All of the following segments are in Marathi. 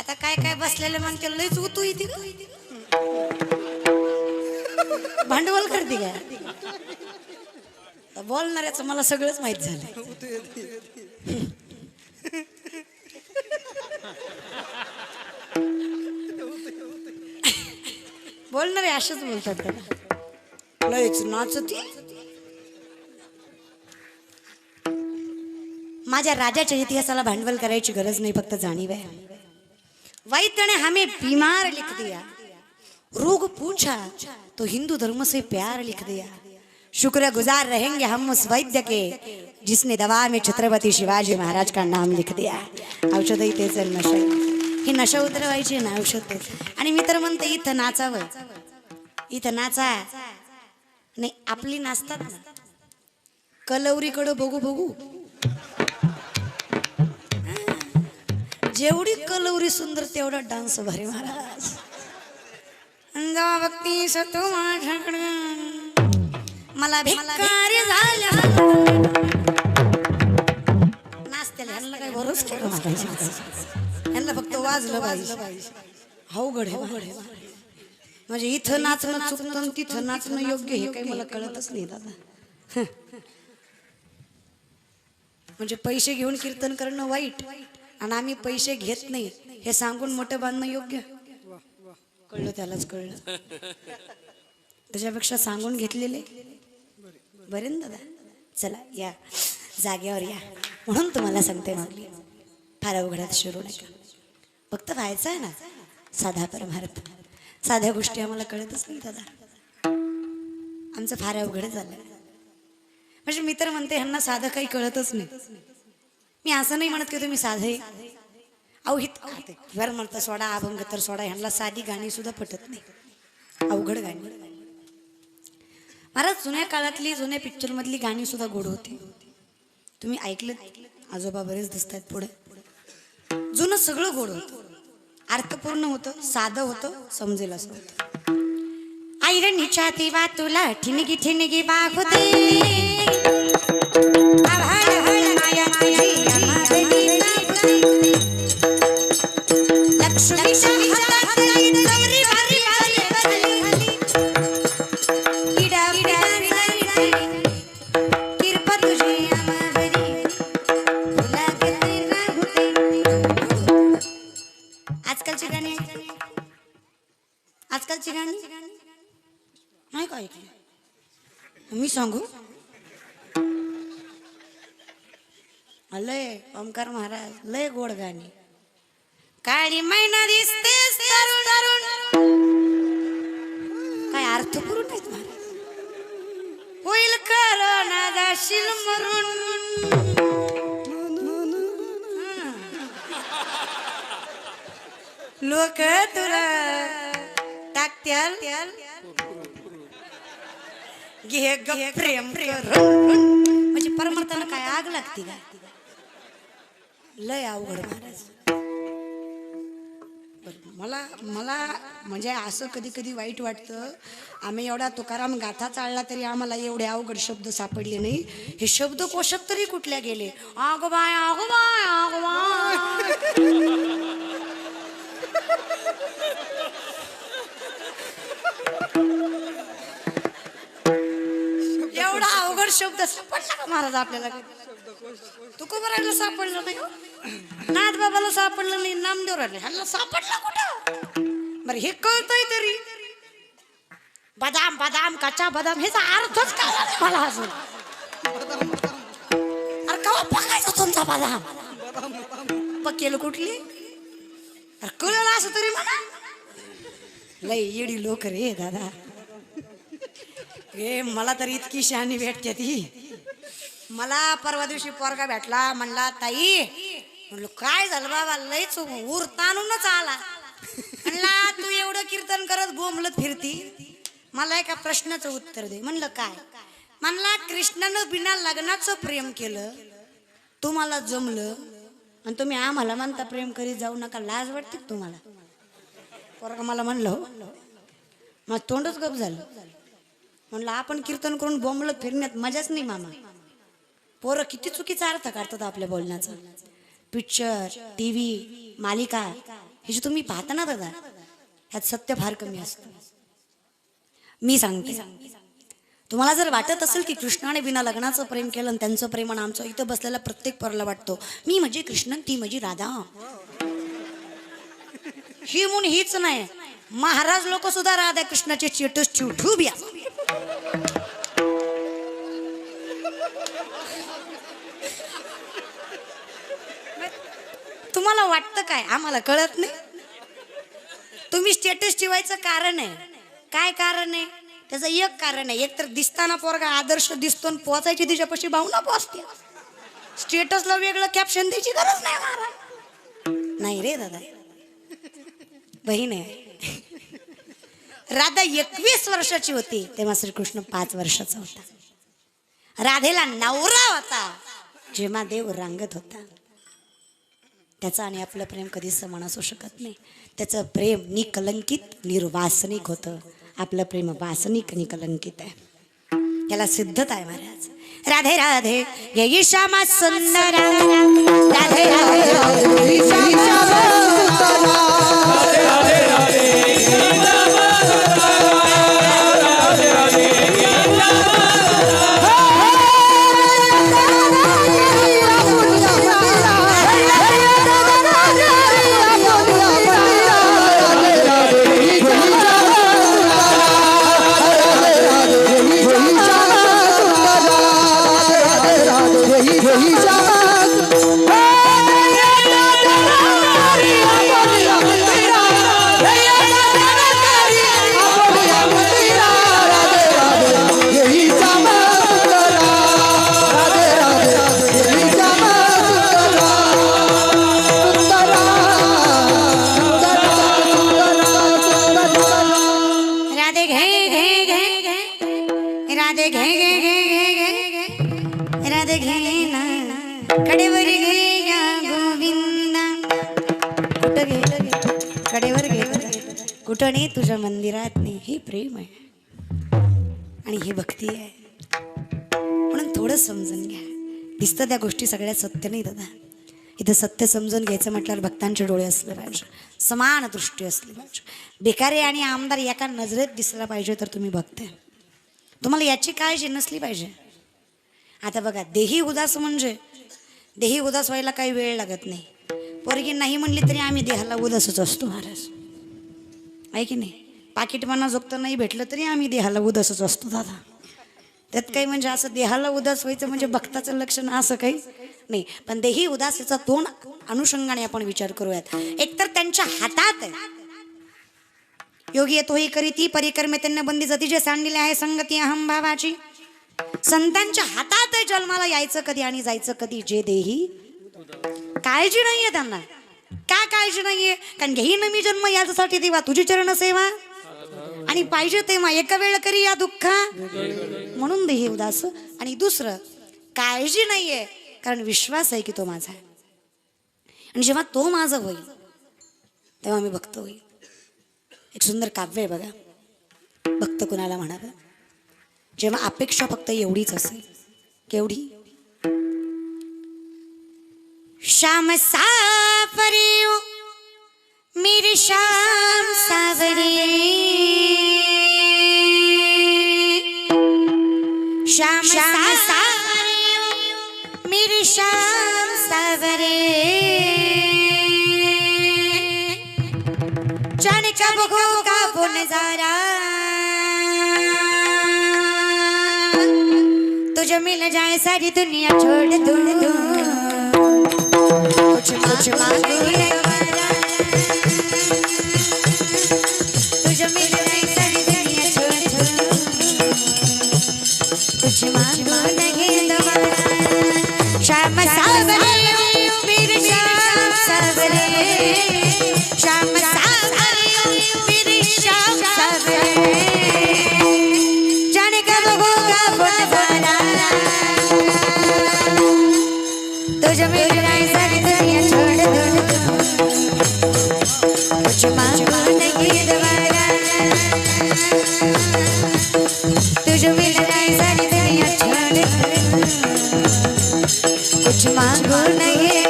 आता काय काय बसलेले म्हणते लयच उतू येते का भांडवल करते काय बोलणाऱ्याचं मला सगळंच माहित झालं. बोलणारे असेच बोलतात त्याला लयच नाचती. माझ्या राजाच्या इतिहासाला भांडवल करायची गरज नाही, फक्त जाणीव आहे. वैद्य ने हमें बीमार लिख दिया, रोग पूछा तो हिंदू धर्म से प्यार लिख दिया. शुक्रगुजार रहेंगे हम उस वैद्य के जिसने दवा में छत्रपति शिवाजी महाराज का नाम लिख दिया. औषधही तेच नशा, ही नशा उतरवायची ना औषध. आणि मी तर म्हणते इथं नाचावं, इथं नाचा नाही. आपली नाचतात ना, कलवरीकडं बघू बघू, जेवढी कलवरी सुंदर तेवढा डान्स भारी महाराज. भक्ती सतो माझ्याकडं मला भिकारी झाल्या नाचतेला ह्यांना काय बरोच केलं ह्यांना फक्त वाजलं पाहिजे. अवघड आहे म्हणजे इथं नाचणं चुकतं तिथं नाचणं योग्य हे काही मला कळतच नाही दादा. म्हणजे पैसे घेऊन कीर्तन करणं वाईट आणि आम्ही पैसे घेत नाही हे सांगून मोठं बांधणं योग्य. कळलं त्यालाच कळलं. त्याच्यापेक्षा सांगून घेतलेले बरे ना दादा. चला या जागेवर या म्हणून तुम्हाला सांगते मागली फार अवघडात शिरू नका. फक्त व्हायचं आहे ना साधा परमार्थ. साध्या गोष्टी आम्हाला कळतच नाही दादा. आमचं फार अवघड झालं. म्हणजे मी तर म्हणते ह्यांना साधं काही कळतच नाही. मी असं नाही म्हणत की तुम्ही साधे अवहित वर म्हणता सोडा अभंग तर सोडा. ह्यांना साधी गाणी सुद्धा पटत नाही, अवघड गाणी. महाराज जुन्या काळातली जुन्या पिक्चर मधली गाणी सुद्धा गोड होती. तुम्ही ऐकलं, आजोबा बरेच दिसतात पुढे. जुनं सगळं गोड होतं, अर्थपूर्ण होतं, साधं होतं, समजेल असं होतं. ऐरणीच्या तेव्हा तुला ठिणगी ठिणगी वागते आजकालची गाणी. आजकालची गाणी नाही का ऐकली मी सांगू. लय ओमकार महाराज लय गोड गाणी. काळी मैना दिसतेस तरुण तरुण, काय अर्थपूर्ण आहेत महाराज. होईल करोना जाशील मरून, लोक तुला टाकत्याल घे ग प्रेम म्हणजे परमार्थाला काय आग लागते का. लय अवघड महाराज. मला म्हणजे असं कधी कधी वाईट वाटतं. आम्ही एवढा तुकाराम गाथा चालला तरी आम्हाला एवढे अवघड शब्द सापडले नाही. हे शब्द कोशात तरी कुठल्या गेले. आग बाय आग बाय आग बाय. एवढा अवघड शब्द सापडला का महाराज आपल्याला. तुकोबरायला सापडलं नाही, नाथ बाबाला सापडलं नाही, नामदेव राहिले ह्याला सापडलं कुठं. बरं हे कळतंय तरी बदाम बदाम कच्चा बदाम ह्याचा अर्थच कळला नाही मला अजून. अरे केव्हा पकायचा तुमचा बदाम. पकेल कुठली अरे कळलं असं तरी म्हणा. लय येडी लोक रे दादा. हे मला तर इतकी शहाणी भेटते ती. मला परवा दिवशी पोरगा भेटला, म्हणला ताई, म्हणलो काय झालं बाबा लयच ऊर ताणूनच आला. म्हणला तू एवढं कीर्तन करत बोंबलत फिरती, मला एका प्रश्नाचं उत्तर दे. म्हणलं काय. म्हणला कृष्णानं बिना लग्नाचं प्रेम केलं, तुम्हाला जमलं आणि तुम्ही आम्हाला म्हणता प्रेम करीत जाऊ नका, लाज वाटते तुम्हाला. पोरगा मला म्हणलं, मग तोंडच गप झालं. म्हणलं आपण कीर्तन करून बोंबलत फिरण्यात मजाच नाही मामा. पोरं किती चुकीचा अर्थ काढतात आपल्या बोलण्याचा. पिक्चर, टीव्ही, मालिका हे जे तुम्ही पाहता ना दादा, ह्यात सत्य फार कमी असतं. मी सांगते, तुम्हाला जर वाटत असेल की कृष्णाने बिना लग्नाचं प्रेम केलं आणि त्यांचं प्रेम आणि आमचं, इथं बसलेला प्रत्येक पोराला वाटतो मी म्हणजे कृष्ण ती म्हणजे राधा. ही म्हणून हीच नाही, महाराज लोक सुद्धा राधा कृष्णाचे स्टेटस ठेवू बी. तुम्हाला वाटतं काय, आम्हाला कळत नाही. तुम्ही स्टेटस ठेवायचं कारण आहे काय, कारण आहे त्याचं एक कारण आहे. एक तर दिसताना पोरगा आदर्श दिसतो आणि पोचायची तिच्यापाशी भावना पोचते. स्टेटसला वेगळं कॅप्शन द्यायची गरज नाही महाराज. नाही रे दादा, बहीण आहे. राधा 21 वर्षाची होती तेव्हा श्रीकृष्ण 5 वर्षाचा होता. राधेला नवरा होता जेव्हा देव रांगत होता. त्याचं आणि आपलं प्रेम कधीच समान असू शकत नाही. त्याचं प्रेम निकलंकित निर्वासनिक होतं, आपलं प्रेम वासनिक निकलंकित आहे. याला सिद्धता आहे महाराज. राधे राधे ये श्यामा सुंदर, राधे राधे ये श्यामा कडेवर घे या गोविंदा, कुठं घे कडेवर घे, कुठं नाही तुझ्या मंदिरात नाही. हे प्रेम आहे आणि ही भक्ती आहे. म्हणून थोडं समजून घ्या. दिसतं त्या गोष्टी सगळ्या सत्य नाही दादा. इथं सत्य समजून घ्यायचं म्हटल्यावर भक्तांचे डोळे असले पाहिजे, समान दृष्टी असली पाहिजे. बेकारी आणि आमदार एका नजरेत दिसला पाहिजे तर तुम्ही भक्त. तुम्हाला याची काळजी नसली पाहिजे. आता बघा, देही उदास म्हणजे देही उदास व्हायला काही वेळ लागत नाही. पोरगी नाही म्हणली तरी आम्ही देहाला उदासच असतो महाराज, आहे की नाही. पाकिट मना जोगतं नाही भेटलं तरी आम्ही देहाला उदासच असतो दादा. त्यात काही म्हणजे असं देहाला उदास व्हायचं म्हणजे भक्ताचं लक्षण असं काही नाही. पण देही उदासीचा तोंड अनुषंगाने आपण विचार करूयात. एकतर त्यांच्या हातात आहे, योगी तोही करी ती परिक्रमे त्यांना बंदी जती जे सांडलेले आहे संगती अहम भावाची. संतांच्या हातात आहे जन्माला यायचं कधी आणि जायचं कधी. जे देही काळजी नाहीये त्यांना. का काळजी नाहीये? कारण घेई ना मी जन्म याच्यासाठी देवा तुझी चरण सेवा, आणि पाहिजे तेव्हा एका वेळ करी या दुःखा, म्हणून देही उदास. आणि दुसरं काळजी नाहीये कारण विश्वास आहे की तो माझा आहे, आणि जेव्हा तो माझा होईल तेव्हा मी भक्त होईल. एक सुंदर काव्य आहे बघा, भक्त कुणाला म्हणावं. जेव्हा अपेक्षा फक्त एवढीच असेल, केवढी? श्याम सावरे मेरे श्याम सावरे, श्याम सावरे मेरे श्याम सावरे, जाने कब होगा वो नजारा, तुझे मिल जाए सारी दुनिया छोड़ दूं, कुछ मांगू दोबारा, तुझे मिल जाए सारी दुनिया छोड़ दूं, कुछ मांगू नहीं दोबारा. श्याम सावरे मेरे श्याम सावरे, श्याम सावरे मेरे श्याम सावरे, जाने कब होगा वो नजारा, तुझे मिल जाए सारी दुनिया छोड़ दूं, कुछ मांगू नहीं दोबारा, तुझे मिल जाए सारी दुनिया छोड़ दूं, कुछ मांगू नहीं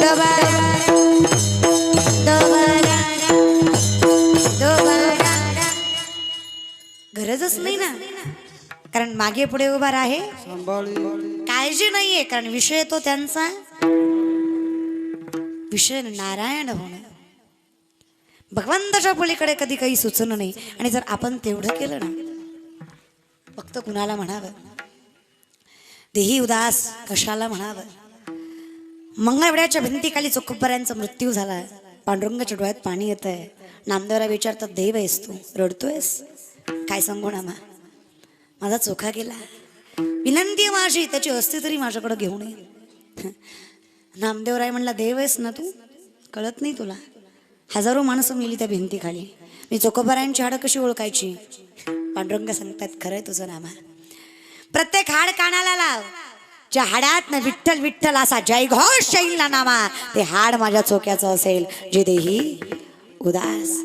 दोबारा. गरजच नाही ना, कारण मागे पुढे उभा आहे काळजी नाहीये, कारण विषय तो त्यांचा विषय नारायण होणं. भगवंताच्या पलीकडे कधी काही सुचणं नाही. आणि जर आपण तेवढं केलं ना, फक्त कुणाला म्हणावं देही उदास कशाला म्हणावं. मंगळवेढ्याच्या भिंतीखाली चोखोबऱ्यांचा मृत्यू झाला. पांडुरंगाच्या डोळ्यात पाणी येत आहे. नामदेवरा विचारतात देव आहेस तू, रडतोयस? काय सांगू ना, माझा चोखा गेला. विनंती आहे माझी, त्याची असती तरी माझ्याकडे घेऊन ये. नामदेवराय म्हणला देव आहेस ना तू, कळत नाही तुला? हजारो माणसं मेली त्या भिंतीखाली, मी चोखोबऱ्यांची हाडं कशी ओळखायची? पांडुरंग सांगतात खरंय तुझं नामा. प्रत्येक हाड कानाला लाव, ज्या हाडात ना विठ्ठल विठ्ठल असा जयघोष येईल ना नामा, ते हाड माझ्या चोक्याचं असेल. जे देही उदास,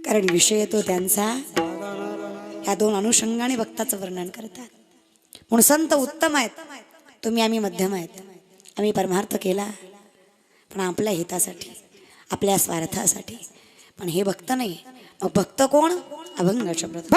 कारण विषय तो त्यांचा. ह्या दोन अनुषंगाने भक्ताचं वर्णन करतात. म्हणून संत उत्तम आहेत, तुम्ही आम्ही मध्यम आहेत. आम्ही परमार्थ केला पण आपल्या हितासाठी, आपल्या स्वार्थासाठी. पण हे भक्त नाही. मग भक्त कोण? अभंग शब्द.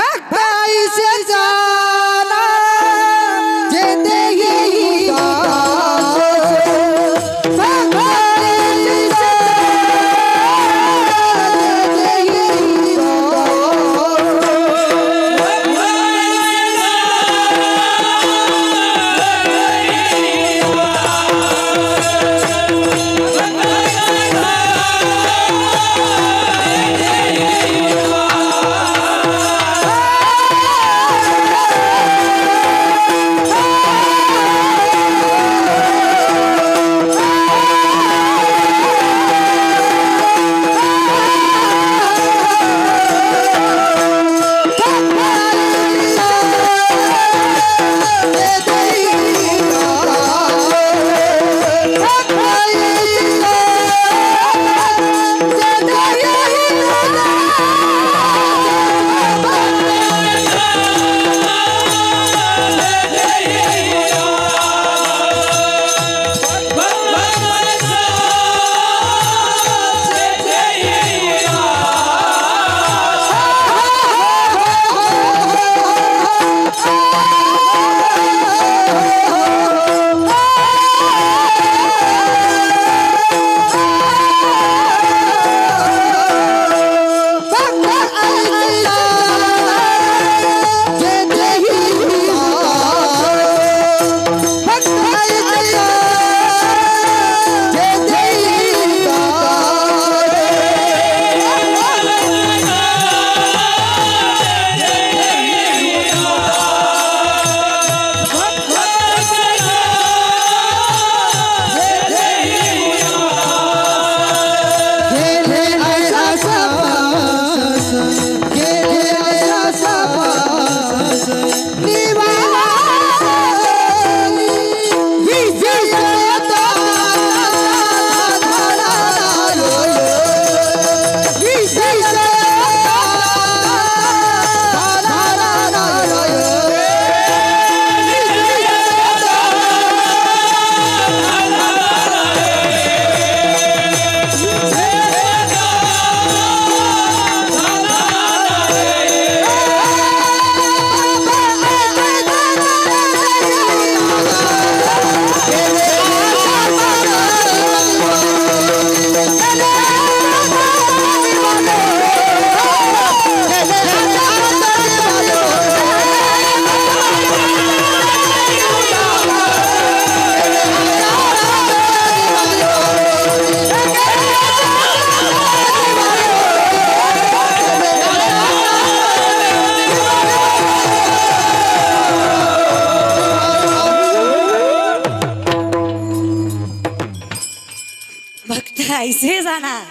ऐसे जाणार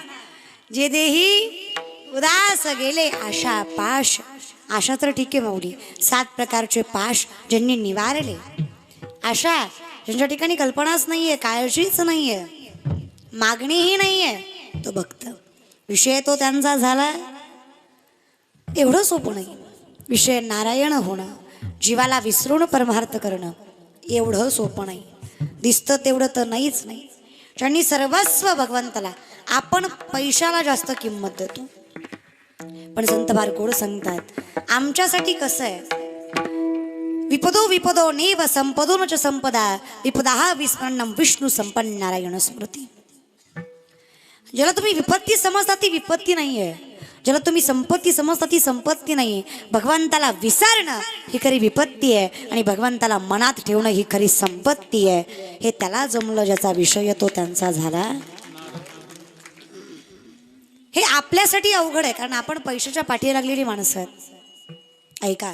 जे देही उदास गेले आशा पाश. आशा तर ठीक आहे माऊली, 7 प्रकारचे पाश ज्यांनी निवारले. आशा ज्यांच्या ठिकाणी कल्पनाच नाहीये, काळजीच नाहीये, मागणीही नाहीये, तो भक्त. विषय तो त्यांचा झाला. एवढं सोपं नाही. विषय नारायण होणं, जीवाला विसरून परमार्थ करणं एवढं सोपं नाही. दिसतं तेवढं तर नाहीच नाही. ज्यांनी सर्वस्व भगवंताला आपण पैशाला जास्त किंमत देतो. पण संत बारकोड सांगतात आमच्यासाठी कसं आहे, विपदो विपदो नेव संपदो न च संपदा विपदा विस्मरणम विष्णू संपन्न नारायण स्मृती. ज्याला तुम्ही विपत्ती समजता ती विपत्ती नाहीये, ज्याला तुम्ही संपत्ती समजता ती संपत्ती नाही. भगवंताला विसरणं ही खरी विपत्ती आहे आणि भगवंताला मनात ठेवणं ही खरी संपत्ती आहे. हे त्याला जमलं ज्याचा विषय तो त्यांचा झाला. हे आपल्यासाठी अवघड आहे, कारण आपण पैशाच्या पाठी लागलेली माणसं आहेत. ऐका,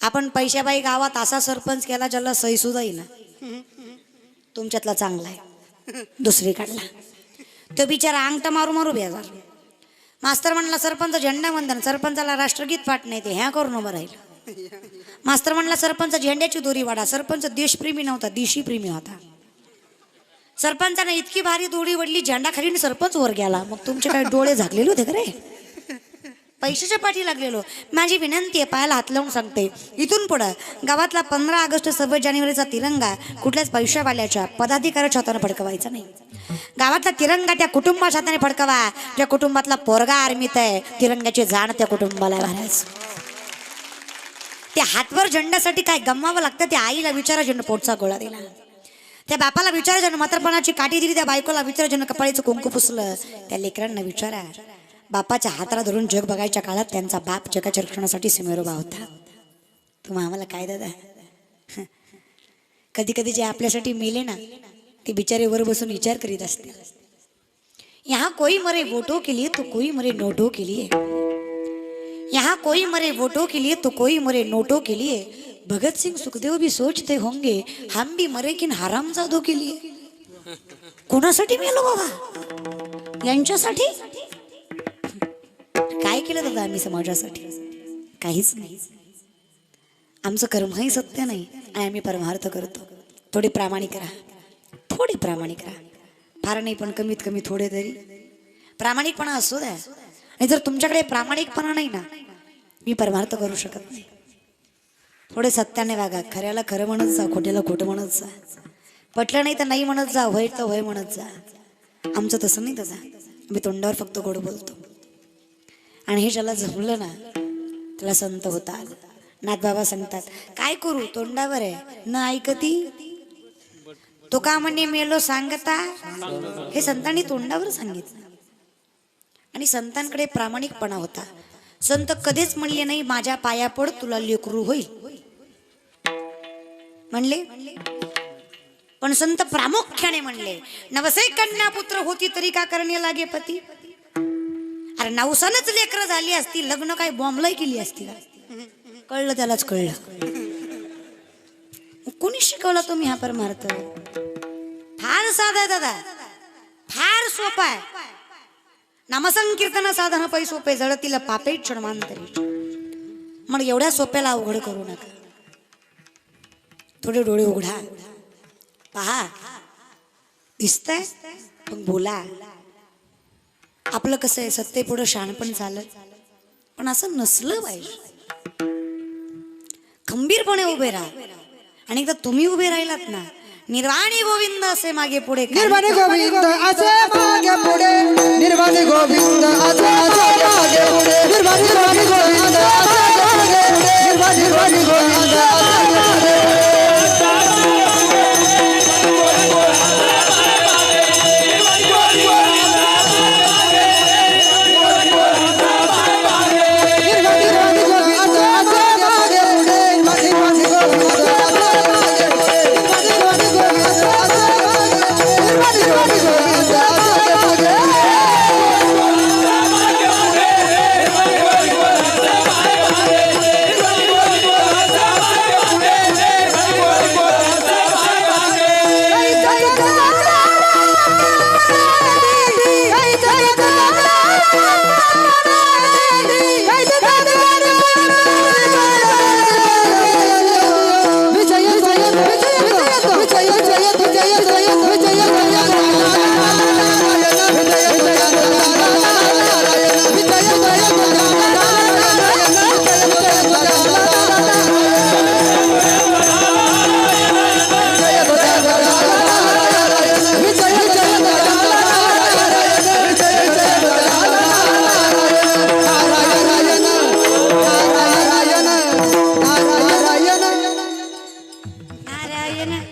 आपण पैशाबाई गावात असा सरपंच केला ज्याला सही सुद्धा येईना. तुमच्यातला चांगला आहे, दुसरीकडला तो बिचारा अंगठा मारू मारू बेजार. मास्तर म्हणला सरपंच झेंडा वंदन, सरपंचाला राष्ट्रगीत पाठ नाही ते ह्या करून उभं राहिलं. मास्तर म्हणला सरपंच झेंड्याची दोरी वाढा, सरपंच देशप्रेमी नव्हता देशीप्रेमी होता. सरपंचाने इतकी भारी दोरी वडली झेंडा खाली सरपंच वर गेला. मग तुमचे काय डोळे झाकलेले होते का रे? पैशाच्या पाठी लागलेलो. माझी विनंती आहे, पायाला हात लावून सांगते, इथून पुढं गावातला 15 ऑगस्ट 26 जानेवारीचा तिरंगा कुठल्याच पैशावाल्याच्या पदाधिकाऱ्याच्या हाताने फडकवायचा नाही. गावातला तिरंगा त्या कुटुंबाच्या हाताने फडकवा ज्या कुटुंबातला पोरगा आर्मीत आहे. तिरंग्याची जाण त्या कुटुंबाला भरायचं. त्या हातवर झेंड्यासाठी काय गमवावं लागतं. त्या आईला विचारा ज्यानं पोटचा गोळा दिला, त्या बापाला विचारा ज्यानं म्हातारपणाची काठी दिली, त्या बायकोला विचारा ज्यानं कपाळीचं कुंकू पुसलं, त्या लेकरांना विचारा. बापाच्या हाताला धरून जग बघायच्या काळात त्यांचा बाप जगाच्या रक्षणासाठी सीमेवर उभा होता. तुम्हा आम्हाला काय दादा, कधी कधी जे आपल्यासाठी मेले ना ते बिचारे वर बसून विचार करीत असते, यहाँ कोई मरे वोटों के लिए तो कोई मरे नोटों के लिए, यहाँ कोई मरे वोटों के लिए तो कोई मरे नोटों के लिए. भगत सिंह सुखदेव भी सोचते होंगे हम भी मरे किन हरामजादों के लिए. कोणासाठी मेलो बाबा? यांच्यासाठी. काय केलं दादा आम्ही समाजासाठी? काहीच नाही. आमचं कर्मही सत्य नाही आणि आम्ही परमार्थ करतो. थोडे प्रामाणिक राहा, थोडे प्रामाणिक राहा. फार नाही पण कमीत कमी थोडे तरी प्रामाणिकपणा असू द्या. आणि जर तुमच्याकडे प्रामाणिकपणा नाही ना, मी परमार्थ करू शकत नाही. थोडे सत्याने वागा, खऱ्याला खरं म्हणत जा, खोट्याला खोटं म्हणत जा. पटलं नाही तर नाही म्हणत जा, होय तर होय म्हणत जा. आमचं तसं नाही दादा, मी तोंडावर फक्त गोड बोलतो. आणि हे ज्याला जमलं ना त्याला संत होतात. नाथबाबा सांगतात काय करू तोंडावर आहे न ऐकती, तो का म्हणे मेलो सांगता. हे संतांनी तोंडावर सांगितलं. आणि संतांकडे प्रामाणिकपणा होता. संत कधीच म्हणले नाही माझ्या पाया पड तुला लेकरू होईल म्हणले, पण संत प्रामुख्याने म्हणले नवसे कन्या पुत्र होती तरी का करणे लागे पती. अरे नवसानच लेकर झाली असती, लग्न काय बॉम्बलाई केली असती का? कळलं त्यालाच कळलं. कोणी शिकवला तुम्ही हा परमार्थ? फार साधा दादा, फार सोपा आहे. नामसंकीर्तन साधन पै सोपे जळतीला पापे क्षणमांतरी. मग एवढ्या सोप्याला अवघड करू नका. थोडे डोळे उघडा, पहा, दिसतंय पण बोला. आपलं कसं आहे सत्ते पुढं शहाणपण चालत, पण असं नसलं पाहिजे. खंबीरपणे उभे राहा. आणि एकदा तुम्ही उभे राहिलात ना, निर्वाणी गोविंद असे मागे पुढे, निर्वाणी गोविंद असे मागे पुढे, निर्वाणी गोविंद असे मागे पुढे, निर्वाणी गोविंद असे मागे पुढे, निर्वाणी गोविंद पाहिजे ना